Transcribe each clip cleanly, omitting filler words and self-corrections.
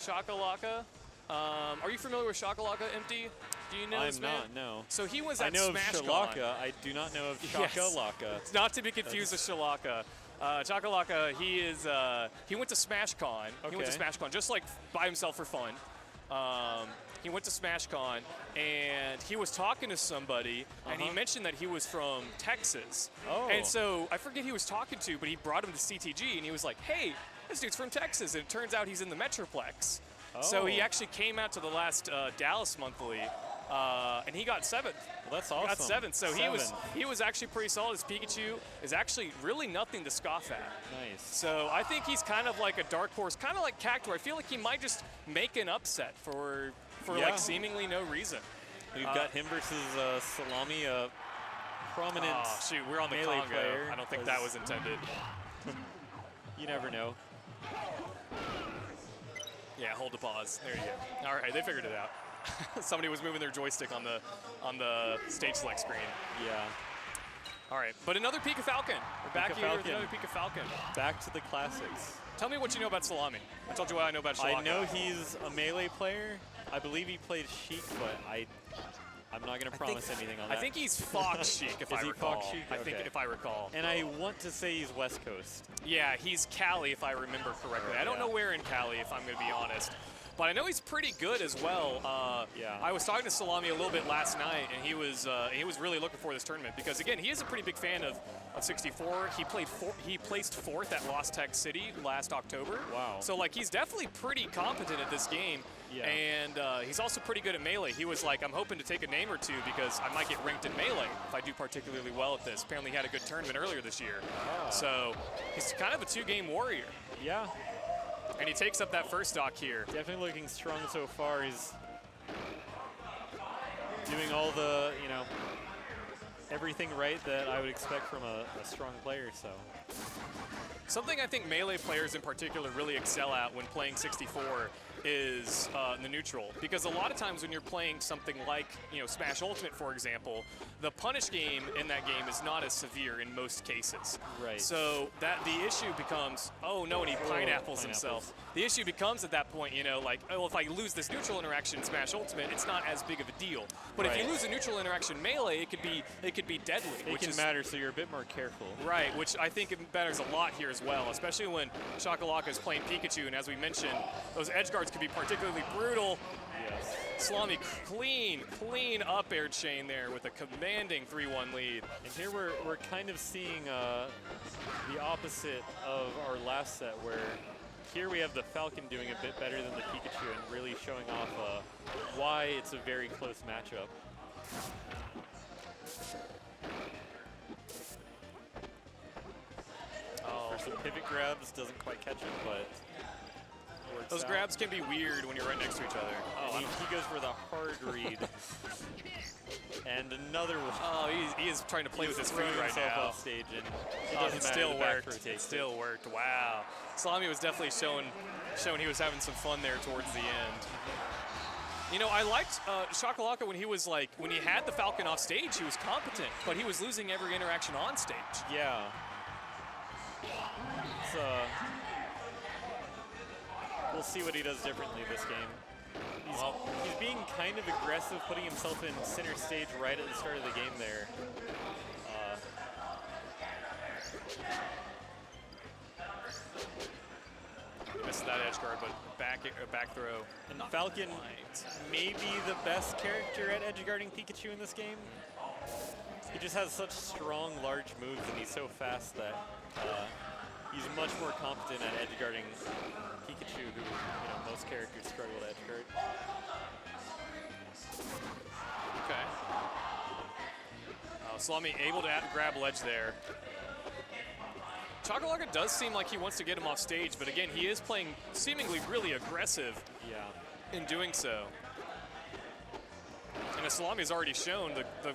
Chacalaca. Are you familiar with Chacalaca, Empty? Do you know this man? I'm not, no. So he was at I know SmashCon. of Chacalaca. I do not know of Chacalaca. Yes. It's not to be confused with Chacalaca. Chacalaca, he went to SmashCon. Okay. He went to SmashCon just like by himself for fun. He went to SmashCon and he was talking to somebody and he mentioned that he was from Texas. Oh. And so I forget who he was talking to, but he brought him to CTG and he was like, hey, this dude's from Texas. And it turns out he's in the Metroplex. Oh. So he actually came out to the last Dallas Monthly, and he got 7th. Well, that's awesome. He got 7th. So he was actually pretty solid. His Pikachu is actually really nothing to scoff at. Nice. So I think he's kind of like a dark horse, kind of like Cactuar. I feel like he might just make an upset for like seemingly no reason. We've got him versus Salami, a prominent shoot, we're on the melee Congo. player. I don't think that was intended. You never know. Yeah, hold the pause. There you go. All right, they figured it out. Somebody was moving their joystick on the stage select screen. Yeah. All right, but another Pika Falcon. We're back here with another Pika Falcon. Back to the classics. Tell me what you know about Salami. I told you what I know about Chacalaca. I know he's a melee player. I believe he played Sheik, but I'm not going to promise anything on that. I think he's Fox Sheik, if I recall. Fox Sheik? I think, Okay. if I recall. And I want to say he's West Coast. Yeah, he's Cali, if I remember correctly. I don't know where in Cali, if I'm going to be honest. But I know he's pretty good as well. I was talking to Salami a little bit last night, and he was really looking for this tournament because, again, he is a pretty big fan of 64. He placed 4th at Lost Tech City last October. Wow. So like he's definitely pretty competent at this game. Yeah. And he's also pretty good at melee. He was like, I'm hoping to take a name or two because I might get ranked in melee if I do particularly well at this. Apparently he had a good tournament earlier this year. So he's kind of a 2-game warrior. Yeah. And he takes up that first stock here. Definitely looking strong so far. He's doing all the, everything right that I would expect from a strong player, so. Something I think melee players in particular really excel at when playing 64 is the neutral. Because a lot of times when you're playing something like, Smash Ultimate, for example, the punish game in that game is not as severe in most cases. Right. So that the issue becomes, oh no, and he pineapples himself. The issue becomes at that point, like, oh, if I lose this neutral interaction in Smash Ultimate, it's not as big of a deal. But if you lose a neutral interaction melee, it could be deadly. It can matter, so you're a bit more careful. Right, which I think it matters a lot here as well, especially when Chacalaca is playing Pikachu, and as we mentioned, those edge guards can be particularly brutal. Yes. Salami clean up air chain there with a commanding 3-1 lead. And here we're kind of seeing the opposite of our last set, where here we have the Falcon doing a bit better than the Pikachu and really showing off why it's a very close matchup. For some pivot grabs, doesn't quite catch him, but those grabs can be weird when you're right next to each other. Oh, he goes for the hard read. And another one. Oh, he is trying to play with his feet right now. Off stage, and it still worked. It still worked. Wow. Salami was definitely showing he was having some fun there towards the end. I liked Chacalaca when he had the Falcon off stage, he was competent, but he was losing every interaction on stage. Yeah. We'll see what he does differently this game. He's being kind of aggressive, putting himself in center stage right at the start of the game there. Missed that edge guard, but back throw. And Falcon may be the best character at edge guarding Pikachu in this game. He just has such strong, large moves, and he's so fast that he's much more competent at edge guarding Pikachu, who most characters struggle to edge guard. Okay. Salami able to grab ledge there. Chacalaca does seem like he wants to get him off stage, but again, he is playing seemingly really aggressive in doing so. And as Salami has already shown,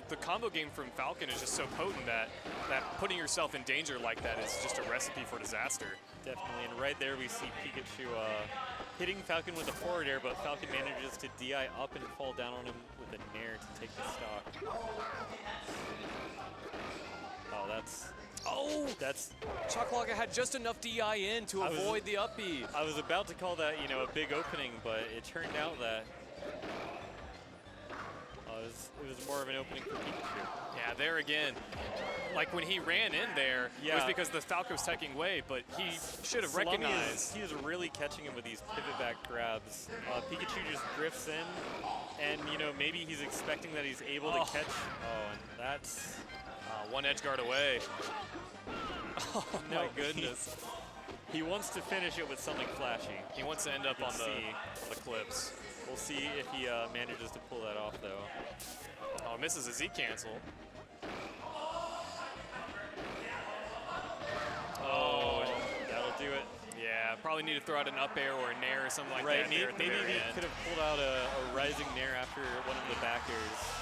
the combo game from Falcon is just so potent that putting yourself in danger like that is just a recipe for disaster. Definitely, and right there we see Pikachu hitting Falcon with a forward air, but Falcon manages to DI up and fall down on him with a nair to take the stock. Oh, that's Chacalaca had just enough DI in to avoid the up B. I was about to call that, you know, a big opening, but it turned out that it was more of an opening for Pikachu. Yeah, there again, like when he ran in there, it was because the Falco was taking away, but he should have recognized. He is really catching him with these pivot back grabs. Pikachu just drifts in, and you know, maybe he's expecting that he's able to catch. Oh, and that's one edge guard away. Oh no, my goodness. He wants to finish it with something flashy. He wants to end up on the clips. We'll see if he manages to pull that off, though. Oh, misses a Z cancel. Oh, that'll do it. Yeah, probably need to throw out an up air or a nair or something like that. Maybe he could have pulled out a rising nair after one of the back airs.